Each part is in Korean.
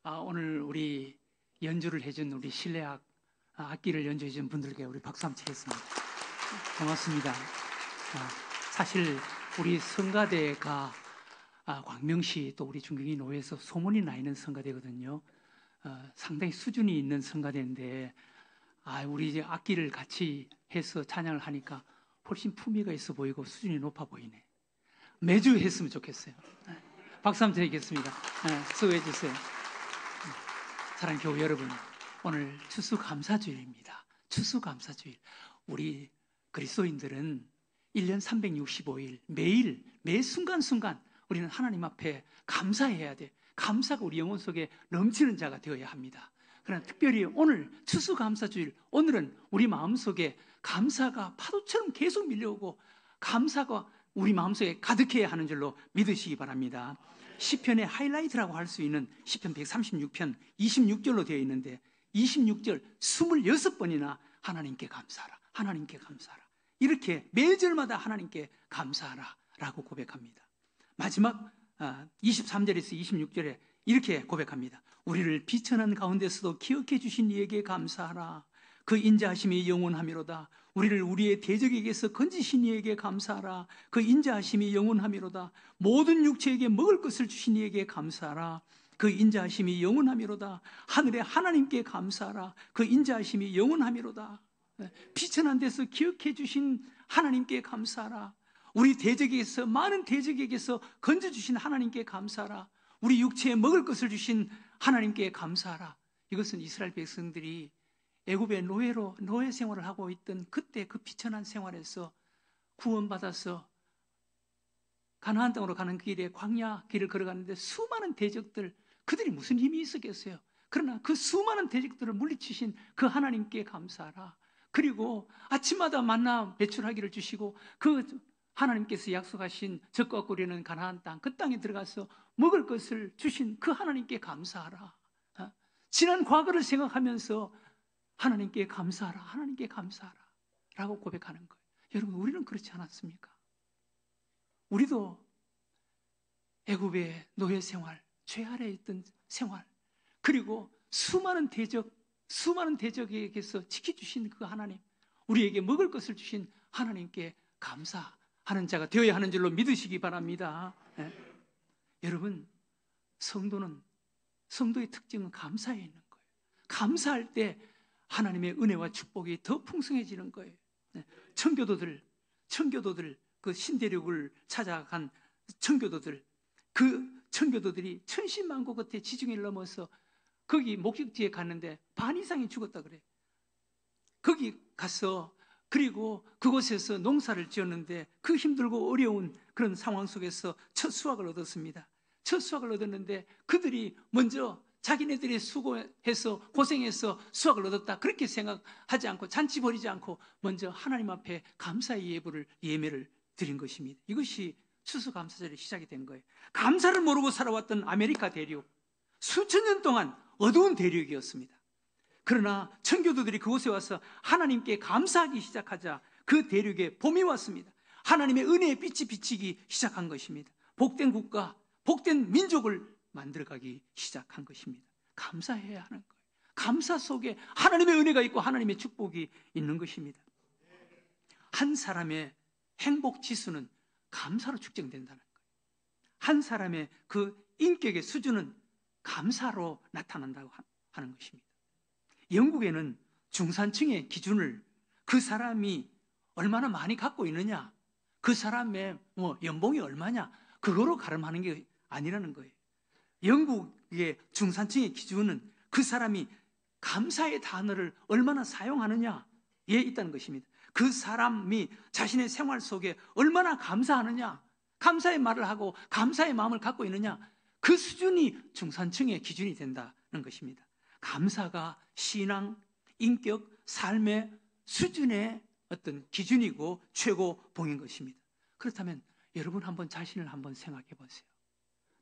오늘 우리 연주를 해준 우리 실내악 악기를 연주해준 분들께 우리 박수 한번 치겠습니다. 고맙습니다. 사실 우리 성가대가 광명시 또 우리 중경이 노회에서 소문이 나 있는 성가대거든요. 상당히 수준이 있는 성가대인데 우리 이제 악기를 같이 해서 찬양을 하니까 훨씬 품위가 있어 보이고 수준이 높아 보이네. 매주 했으면 좋겠어요. 박수 한번 드리겠습니다. 수고해 주세요. 사랑하는 교우 여러분, 오늘 추수감사주일입니다. 추수감사주일. 우리 그리스도인들은 1년 365일 매일 매 순간순간 우리는 하나님 앞에 감사해야 돼. 감사가 우리 영혼 속에 넘치는 자가 되어야 합니다. 그러나 특별히 오늘 추수감사주일, 오늘은 우리 마음속에 감사가 파도처럼 계속 밀려오고 감사가 우리 마음속에 가득해야 하는 줄로 믿으시기 바랍니다. 시편의 하이라이트라고 할 수 있는 시편 136편 26절로 되어 있는데 26절 26번이나 하나님께 감사하라, 하나님께 감사하라, 이렇게 매절마다 하나님께 감사하라 라고 고백합니다. 마지막 23절에서 26절에 이렇게 고백합니다. 우리를 비천한 가운데서도 기억해 주신 이에게 감사하라. 그 인자하심이 영원하미로다. 우리를 우리의 대적에게서 건지신 이에게 감사하라. 그 인자하심이 영원하미로다. 모든 육체에게 먹을 것을 주신 이에게 감사하라. 그 인자하심이 영원하미로다. 하늘의 하나님께 감사하라. 그 인자하심이 영원하미로다. 비천한 데서 기억해 주신 하나님께 감사하라. 우리 대적에게서, 많은 대적에게서 건져주신 하나님께 감사하라. 우리 육체에 먹을 것을 주신 하나님께 감사하라. 이것은 이스라엘 백성들이 애굽의 노예 생활을 하고 있던 그때 그 비천한 생활에서 구원받아서 가나안 땅으로 가는 길에 광야 길을 걸어가는데 수많은 대적들, 그들이 무슨 힘이 있었겠어요? 그러나 그 수많은 대적들을 물리치신 그 하나님께 감사하라. 그리고 아침마다 만나 배출하기를 주시고 그 하나님께서 약속하신 적과 꿀이는 가나안 땅, 그 땅에 들어가서 먹을 것을 주신 그 하나님께 감사하라. 지난 과거를 생각하면서 하나님께 감사하라, 하나님께 감사하라 라고 고백하는 거예요. 여러분, 우리는 그렇지 않았습니까? 우리도 애굽의 노예 생활, 죄 아래에 있던 생활, 그리고 수많은 대적에게서 지켜주신 그 하나님, 우리에게 먹을 것을 주신 하나님께 감사하는 자가 되어야 하는 줄로 믿으시기 바랍니다. 여러분, 성도의 특징은 감사에 있는 거예요. 감사할 때 하나님의 은혜와 축복이 더 풍성해지는 거예요. 청교도들, 그 신대륙을 찾아간 청교도들, 그 청교도들이 천신만고 끝에 지중해를 넘어서 거기 목적지에 갔는데 반 이상이 죽었다 그래. 거기 가서 그리고 그곳에서 농사를 지었는데 그 힘들고 어려운 그런 상황 속에서 첫 수확을 얻었습니다. 첫 수확을 얻었는데 그들이 먼저 자기네들이 수고해서 고생해서 수확을 얻었다 그렇게 생각하지 않고 잔치 벌이지 않고 먼저 하나님 앞에 감사의 예매를 드린 것입니다. 이것이 추수감사절이 시작이 된 거예요. 감사를 모르고 살아왔던 아메리카 대륙, 수천 년 동안 어두운 대륙이었습니다. 그러나 청교도들이 그곳에 와서 하나님께 감사하기 시작하자 그 대륙에 봄이 왔습니다. 하나님의 은혜의 빛이 비치기 시작한 것입니다. 복된 국가, 복된 민족을 만들어가기 시작한 것입니다. 감사해야 하는 거예요. 감사 속에 하나님의 은혜가 있고 하나님의 축복이 있는 것입니다. 한 사람의 행복 지수는 감사로 측정된다는 거예요. 한 사람의 그 인격의 수준은 감사로 나타난다고 하는 것입니다. 영국에는 중산층의 기준을 그 사람이 얼마나 많이 갖고 있느냐, 그 사람의 연봉이 얼마냐, 그거로 가름하는 게 아니라는 거예요. 영국의 중산층의 기준은 그 사람이 감사의 단어를 얼마나 사용하느냐에 있다는 것입니다. 그 사람이 자신의 생활 속에 얼마나 감사하느냐, 감사의 말을 하고 감사의 마음을 갖고 있느냐, 그 수준이 중산층의 기준이 된다는 것입니다. 감사가 신앙, 인격, 삶의 수준의 어떤 기준이고 최고봉인 것입니다. 그렇다면 여러분 한번 자신을 한번 생각해 보세요.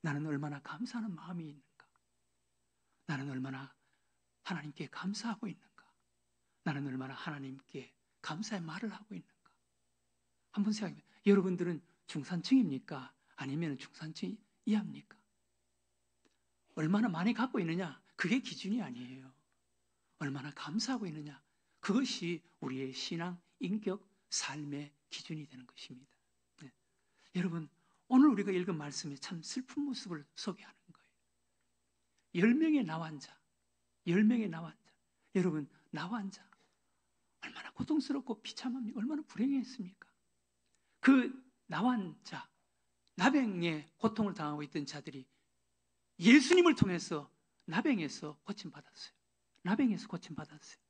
나는 얼마나 감사하는 마음이 있는가? 나는 얼마나 하나님께 감사하고 있는가? 나는 얼마나 하나님께 감사의 말을 하고 있는가? 한번 생각해 보세요. 여러분들은 중산층입니까? 아니면 중산층 이하입니까? 얼마나 많이 갖고 있느냐, 그게 기준이 아니에요. 얼마나 감사하고 있느냐, 그것이 우리의 신앙, 인격, 삶의 기준이 되는 것입니다. 네. 여러분, 오늘 우리가 읽은 말씀에 참 슬픈 모습을 소개하는 거예요. 10명의 나환자, 10명의 나환자. 여러분, 나환자 얼마나 고통스럽고 비참합니까? 얼마나 불행했습니까? 그 나환자, 나병의 고통을 당하고 있던 자들이 예수님을 통해서 나병에서 고침받았어요. 나병에서 고침받았어요.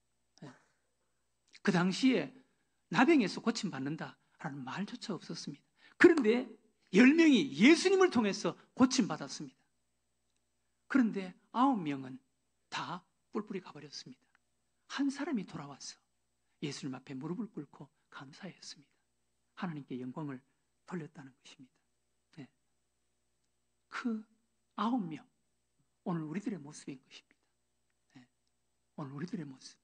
네. 그 당시에 나병에서 고침받는다라는 말조차 없었습니다. 그런데 10명이 예수님을 통해서 고침받았습니다. 그런데 9명은 다 뿔뿔이 가버렸습니다. 한 사람이 돌아와서 예수님 앞에 무릎을 꿇고 감사했습니다. 하나님께 영광을 돌렸다는 것입니다. 네. 그 9명, 오늘 우리들의 모습인 것입니다. 네. 오늘 우리들의 모습.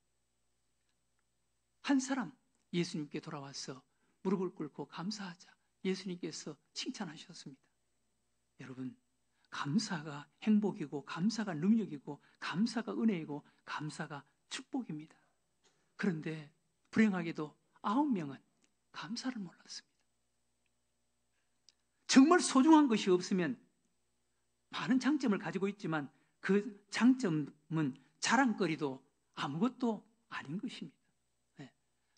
한 사람 예수님께 돌아와서 무릎을 꿇고 감사하자 예수님께서 칭찬하셨습니다. 여러분, 감사가 행복이고 감사가 능력이고 감사가 은혜이고 감사가 축복입니다. 그런데 불행하게도 9명은 감사를 몰랐습니다. 정말 소중한 것이 없으면 많은 장점을 가지고 있지만 그 장점은 자랑거리도 아무것도 아닌 것입니다. 네.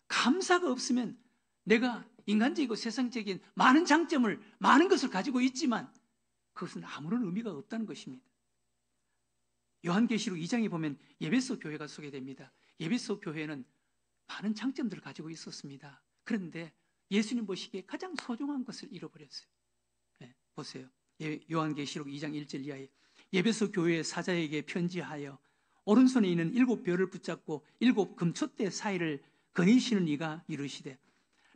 감사가 없으면 내가 인간적이고 세상적인 많은 장점을, 많은 것을 가지고 있지만 그것은 아무런 의미가 없다는 것입니다. 요한계시록 2장에 보면 에베소 교회가 소개됩니다. 에베소 교회는 많은 장점들을 가지고 있었습니다. 그런데 예수님 보시기에 가장 소중한 것을 잃어버렸어요. 네, 보세요. 요한계시록 2장 1절 이하에 에베소 교회의 사자에게 편지하여 오른손에 있는 7별을 붙잡고 7 금촛대 사이를 거니시는 이가 이르시되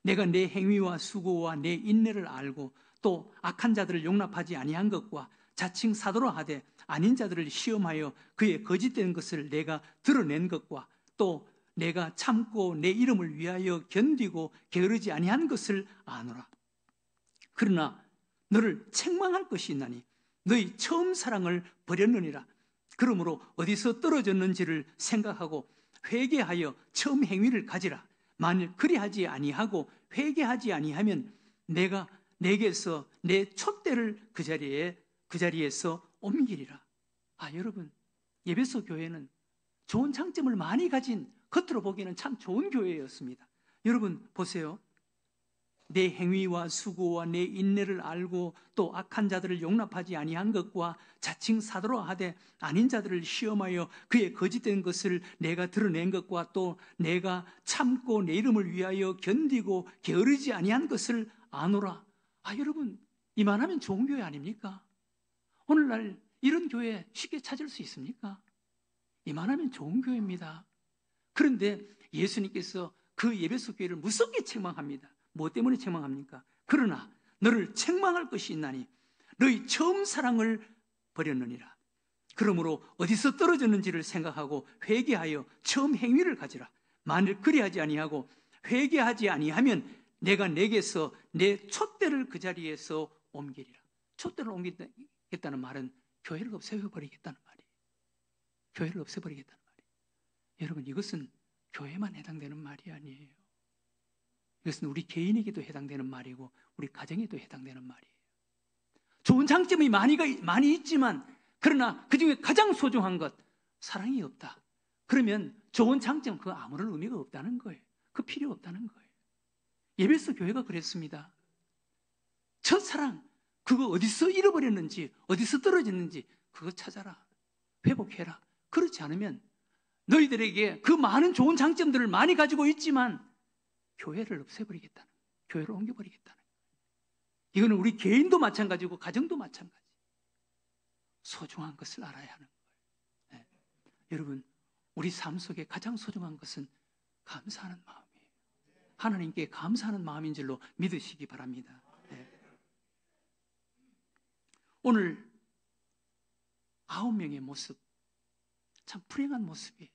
내가 내 행위와 수고와 내 인내를 알고 또 악한 자들을 용납하지 아니한 것과 자칭 사도라 하되 아닌 자들을 시험하여 그의 거짓된 것을 내가 드러낸 것과 또 내가 참고 내 이름을 위하여 견디고 게으르지 아니한 것을 아노라. 그러나 너를 책망할 것이 있나니 너희 처음 사랑을 버렸느니라. 그러므로 어디서 떨어졌는지를 생각하고 회개하여 처음 행위를 가지라. 만일 그리하지 아니하고 회개하지 아니하면 내가 내게서 내 촛대를 그 자리에서 옮기리라. 여러분, 에베소 교회는 좋은 장점을 많이 가진, 겉으로 보기에는 참 좋은 교회였습니다. 여러분 보세요. 내 행위와 수고와 내 인내를 알고 또 악한 자들을 용납하지 아니한 것과 자칭 사도라 하되 아닌 자들을 시험하여 그의 거짓된 것을 내가 드러낸 것과 또 내가 참고 내 이름을 위하여 견디고 게으르지 아니한 것을 아노라. 여러분, 이만하면 좋은 교회 아닙니까? 오늘날 이런 교회 쉽게 찾을 수 있습니까? 이만하면 좋은 교회입니다. 그런데 예수님께서 그 에베소 교회를 무섭게 책망합니다. 뭐 때문에 책망합니까? 그러나 너를 책망할 것이 있나니 너희 처음 사랑을 버렸느니라. 그러므로 어디서 떨어졌는지를 생각하고 회개하여 처음 행위를 가지라. 만일 그리하지 아니하고 회개하지 아니하면 내가 내게서 내 촛대를 그 자리에서 옮기리라. 촛대를 옮기겠다는 말은 교회를 없애버리겠다는 말이에요. 교회를 없애버리겠다는 말이에요. 여러분, 이것은 교회만 해당되는 말이 아니에요. 이것은 우리 개인에게도 해당되는 말이고 우리 가정에도 해당되는 말이에요. 좋은 장점이 많이 있지만 그러나 그 중에 가장 소중한 것, 사랑이 없다. 그러면 좋은 장점, 그거 아무런 의미가 없다는 거예요. 그 필요 없다는 거예요. 에베소 교회가 그랬습니다. 첫사랑, 그거 어디서 잃어버렸는지, 어디서 떨어졌는지 그거 찾아라. 회복해라. 그렇지 않으면 너희들에게 그 많은 좋은 장점들을 많이 가지고 있지만 교회를 없애버리겠다는 거예요. 교회를 옮겨버리겠다는 거예요. 이거는 우리 개인도 마찬가지고 가정도 마찬가지. 소중한 것을 알아야 하는 거예요. 네. 여러분, 우리 삶 속에 가장 소중한 것은 감사하는 마음이에요. 하나님께 감사하는 마음인 줄로 믿으시기 바랍니다. 네. 오늘 9명의 모습, 참 불행한 모습이에요.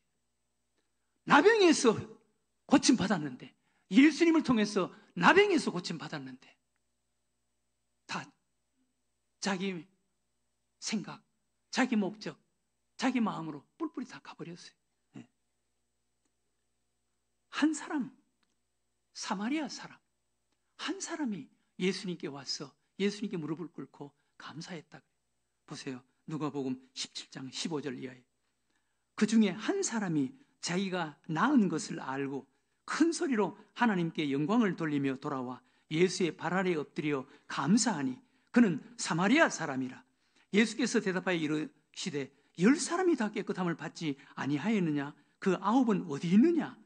나병에서 고침받았는데, 예수님을 통해서 나병에서 고침받았는데 다 자기 생각, 자기 목적, 자기 마음으로 뿔뿔이 다 가버렸어요. 한 사람, 사마리아 사람, 한 사람이 예수님께 와서 예수님께 무릎을 꿇고 감사했다. 보세요. 누가복음 17장 15절 이하에. 그 중에 한 사람이 자기가 낳은 것을 알고 큰 소리로 하나님께 영광을 돌리며 돌아와 예수의 발 아래 엎드려 감사하니 그는 사마리아 사람이라. 예수께서 대답하여 이르시되 10사람이 다 깨끗함을 받지 아니하였느냐? 그 9은 어디 있느냐?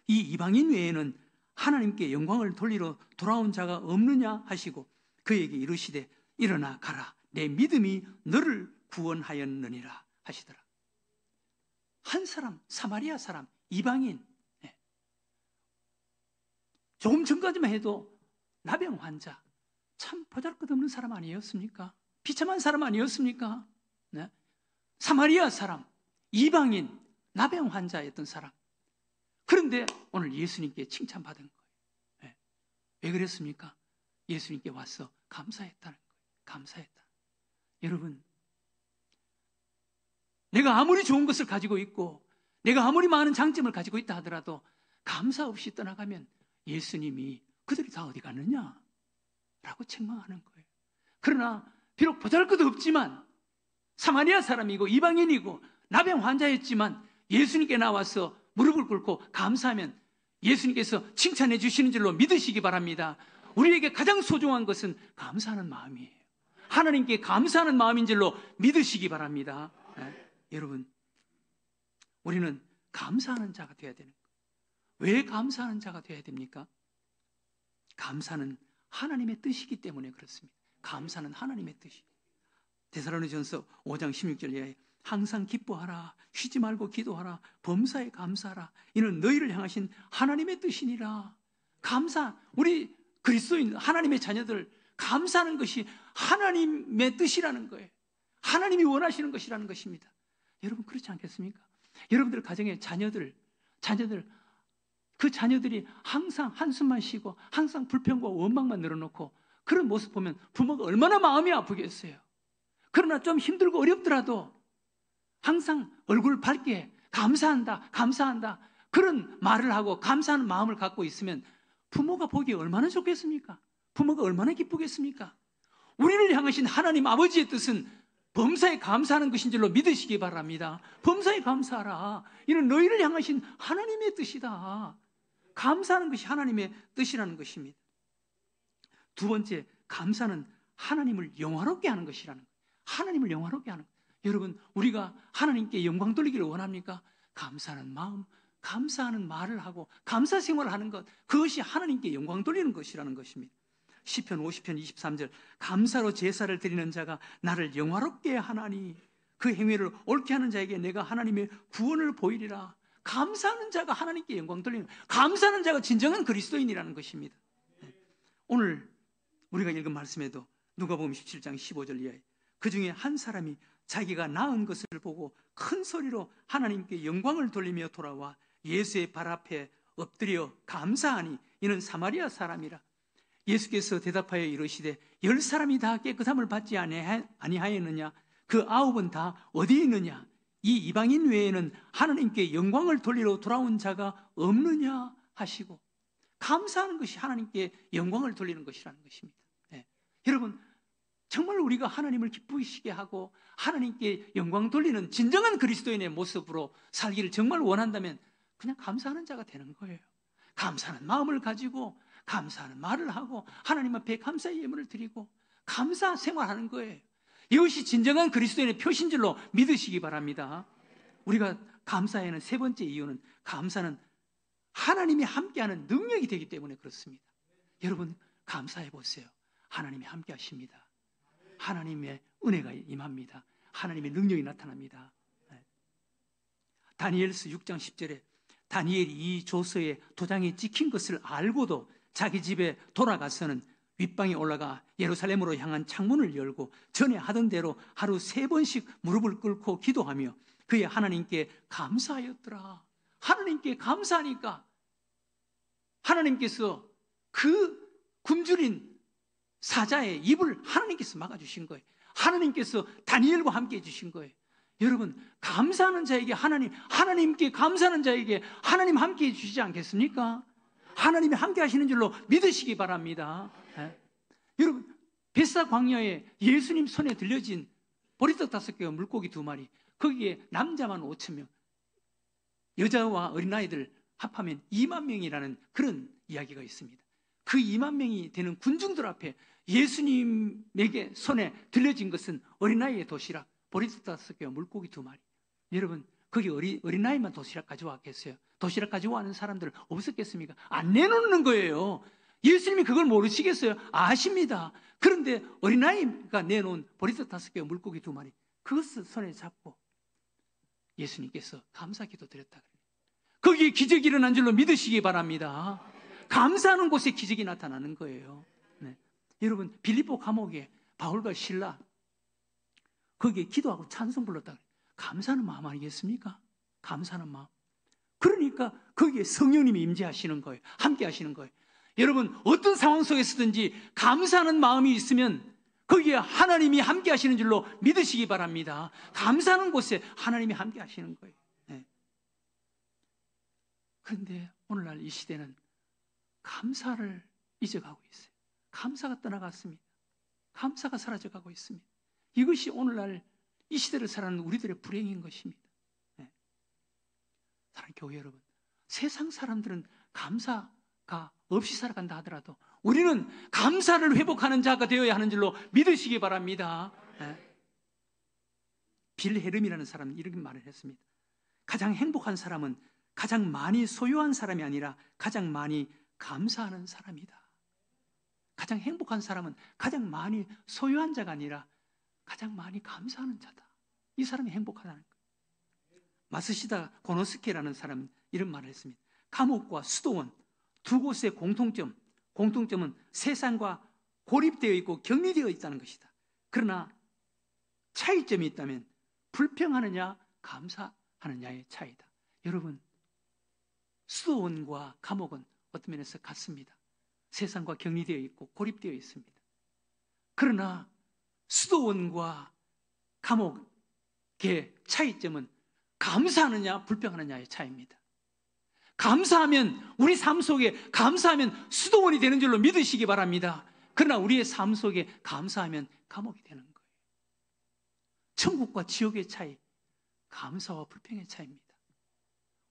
이 이방인 외에는 하나님께 영광을 돌리러 돌아온 자가 없느냐 하시고 그에게 이르시되 일어나 가라. 내 믿음이 너를 구원하였느니라 하시더라. 한 사람, 사마리아 사람, 이방인. 조금 전까지만 해도 나병 환자, 참 보잘것없는 사람 아니었습니까? 비참한 사람 아니었습니까? 네? 사마리아 사람, 이방인, 나병 환자였던 사람. 그런데 오늘 예수님께 칭찬받은 거예요. 네. 왜 그랬습니까? 예수님께 와서 감사했다는 거예요. 감사했다. 여러분, 내가 아무리 좋은 것을 가지고 있고 내가 아무리 많은 장점을 가지고 있다 하더라도 감사 없이 떠나가면 예수님이 그들이 다 어디 갔느냐? 라고 책망하는 거예요. 그러나 비록 보잘것없지만 사마리아 사람이고 이방인이고 나병 환자였지만 예수님께 나와서 무릎을 꿇고 감사하면 예수님께서 칭찬해 주시는 줄로 믿으시기 바랍니다. 우리에게 가장 소중한 것은 감사하는 마음이에요. 하나님께 감사하는 마음인 줄로 믿으시기 바랍니다. 네? 여러분, 우리는 감사하는 자가 되어야 되는 거예요. 왜 감사하는 자가 되어야 됩니까? 감사는 하나님의 뜻이기 때문에 그렇습니다. 감사는 하나님의 뜻이에요. 데살로니전서 5장 16절 이하에 항상 기뻐하라, 쉬지 말고 기도하라, 범사에 감사하라, 이는 너희를 향하신 하나님의 뜻이니라. 감사, 우리 그리스도인 하나님의 자녀들 감사하는 것이 하나님의 뜻이라는 거예요. 하나님이 원하시는 것이라는 것입니다. 여러분 그렇지 않겠습니까? 여러분들 가정의 자녀들 그 자녀들이 항상 한숨만 쉬고 항상 불평과 원망만 늘어놓고 그런 모습 보면 부모가 얼마나 마음이 아프겠어요. 그러나 좀 힘들고 어렵더라도 항상 얼굴 밝게 감사한다, 감사한다 그런 말을 하고 감사하는 마음을 갖고 있으면 부모가 보기에 얼마나 좋겠습니까? 부모가 얼마나 기쁘겠습니까? 우리를 향하신 하나님 아버지의 뜻은 범사에 감사하는 것인 줄로 믿으시기 바랍니다. 범사에 감사하라. 이는 너희를 향하신 하나님의 뜻이다. 감사하는 것이 하나님의 뜻이라는 것입니다. 두 번째, 감사는 하나님을 영화롭게 하는 것이라는 거예요. 하나님을 영화롭게 하는 거예요. 여러분, 우리가 하나님께 영광 돌리기를 원합니까? 감사하는 마음, 감사하는 말을 하고 감사 생활을 하는 것, 그것이 하나님께 영광 돌리는 것이라는 것입니다. 시편 50편 23절, 감사로 제사를 드리는 자가 나를 영화롭게 하나니 그 행위를 옳게 하는 자에게 내가 하나님의 구원을 보이리라. 감사하는 자가 하나님께 영광 돌리는, 감사하는 자가 진정한 그리스도인이라는 것입니다. 오늘 우리가 읽은 말씀에도 누가복음 17장 15절 이하에 그 중에 한 사람이 자기가 낳은 것을 보고 큰 소리로 하나님께 영광을 돌리며 돌아와 예수의 발 앞에 엎드려 감사하니 이는 사마리아 사람이라. 예수께서 대답하여 이르시되 10사람이 다 깨끗함을 받지 아니하였느냐? 그 9은 다 어디 있느냐? 이 이방인 외에는 하나님께 영광을 돌리러 돌아온 자가 없느냐 하시고, 감사하는 것이 하나님께 영광을 돌리는 것이라는 것입니다. 네. 여러분, 정말 우리가 하나님을 기쁘시게 하고 하나님께 영광 돌리는 진정한 그리스도인의 모습으로 살기를 정말 원한다면 그냥 감사하는 자가 되는 거예요. 감사하는 마음을 가지고 감사하는 말을 하고 하나님 앞에 감사의 예물을 드리고 감사 생활하는 거예요. 이것이 진정한 그리스도인의 표신 줄로 믿으시기 바랍니다. 우리가 감사하는 세 번째 이유는, 감사는 하나님이 함께하는 능력이 되기 때문에 그렇습니다. 여러분 감사해 보세요. 하나님이 함께 하십니다. 하나님의 은혜가 임합니다. 하나님의 능력이 나타납니다. 다니엘서 6장 10절에 다니엘이 이 조서에 도장이 찍힌 것을 알고도 자기 집에 돌아가서는 윗방에 올라가 예루살렘으로 향한 창문을 열고 전에 하던 대로 하루 3번씩 무릎을 꿇고 기도하며 그의 하나님께 감사하였더라. 하나님께 감사하니까 하나님께서 그 굶주린 사자의 입을 하나님께서 막아주신 거예요. 하나님께서 다니엘과 함께 해주신 거예요. 여러분, 감사하는 자에게 하나님께 감사하는 자에게 하나님 함께 해주시지 않겠습니까? 하나님이 함께 하시는 줄로 믿으시기 바랍니다. 여러분, 벳사 광야에 예수님 손에 들려진 보리떡 5개와 물고기 2마리, 거기에 남자만 5,000명, 여자와 어린아이들 합하면 2만 명이라는 그런 이야기가 있습니다. 그 2만 명이 되는 군중들 앞에 예수님에게 손에 들려진 것은 어린아이의 도시락, 보리떡 5개와 물고기 2마리. 여러분, 거기 어린아이만 도시락 가져왔겠어요? 도시락 가져와는 사람들 없었겠습니까? 안 내놓는 거예요. 예수님이 그걸 모르시겠어요? 아십니다. 그런데 어린아이가 내놓은 보리떡 5개와 물고기 2마리, 그것을 손에 잡고 예수님께서 감사기도 드렸다. 거기에 기적이 일어난 줄로 믿으시기 바랍니다. 감사하는 곳에 기적이 나타나는 거예요. 네. 여러분, 빌립보 감옥에 바울과 실라, 거기에 기도하고 찬송 불렀다. 감사하는 마음 아니겠습니까? 감사하는 마음. 그러니까 거기에 성령님이 임재하시는 거예요. 함께 하시는 거예요. 여러분, 어떤 상황 속에서든지 감사하는 마음이 있으면 거기에 하나님이 함께 하시는 줄로 믿으시기 바랍니다. 감사하는 곳에 하나님이 함께 하시는 거예요. 네. 그런데 오늘날 이 시대는 감사를 잊어가고 있어요. 감사가 떠나갔습니다. 감사가 사라져가고 있습니다. 이것이 오늘날 이 시대를 살아가는 우리들의 불행인 것입니다. 네. 사랑하는 교회 여러분, 세상 사람들은 감사가 없이 살아간다 하더라도 우리는 감사를 회복하는 자가 되어야 하는 줄로 믿으시기 바랍니다. 네. 빌 헤름이라는 사람은 이렇게 말을 했습니다. 가장 행복한 사람은 가장 많이 소유한 사람이 아니라 가장 많이 감사하는 사람이다. 가장 행복한 사람은 가장 많이 소유한 자가 아니라 가장 많이 감사하는 자다. 이 사람이 행복하다는 거예요. 마스시다 고노스케라는 사람은 이런 말을 했습니다. 감옥과 수도원 두 곳의 공통점은 세상과 고립되어 있고 격리되어 있다는 것이다. 그러나 차이점이 있다면 불평하느냐 감사하느냐의 차이다. 여러분, 수도원과 감옥은 어떤 면에서 같습니다. 세상과 격리되어 있고 고립되어 있습니다. 그러나 수도원과 감옥의 차이점은 감사하느냐 불평하느냐의 차이입니다. 감사하면, 우리 삶 속에 감사하면 수도원이 되는 줄로 믿으시기 바랍니다. 그러나 우리의 삶 속에 감사하면 감옥이 되는 거예요. 천국과 지옥의 차이, 감사와 불평의 차이입니다.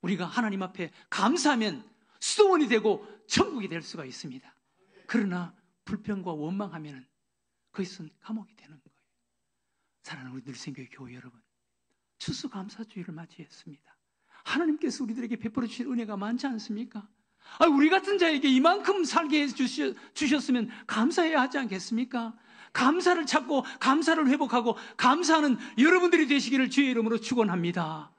우리가 하나님 앞에 감사하면 수도원이 되고 천국이 될 수가 있습니다. 그러나 불평과 원망하면 그것은 감옥이 되는 거예요. 사랑하는 우리 늘생교회 교회 여러분, 추수감사주의를 맞이했습니다. 하나님께서 우리들에게 베풀어 주신 은혜가 많지 않습니까? 우리 같은 자에게 이만큼 살게 해주셨으면 감사해야 하지 않겠습니까? 감사를 찾고 감사를 회복하고 감사하는 여러분들이 되시기를 주의 이름으로 축원합니다.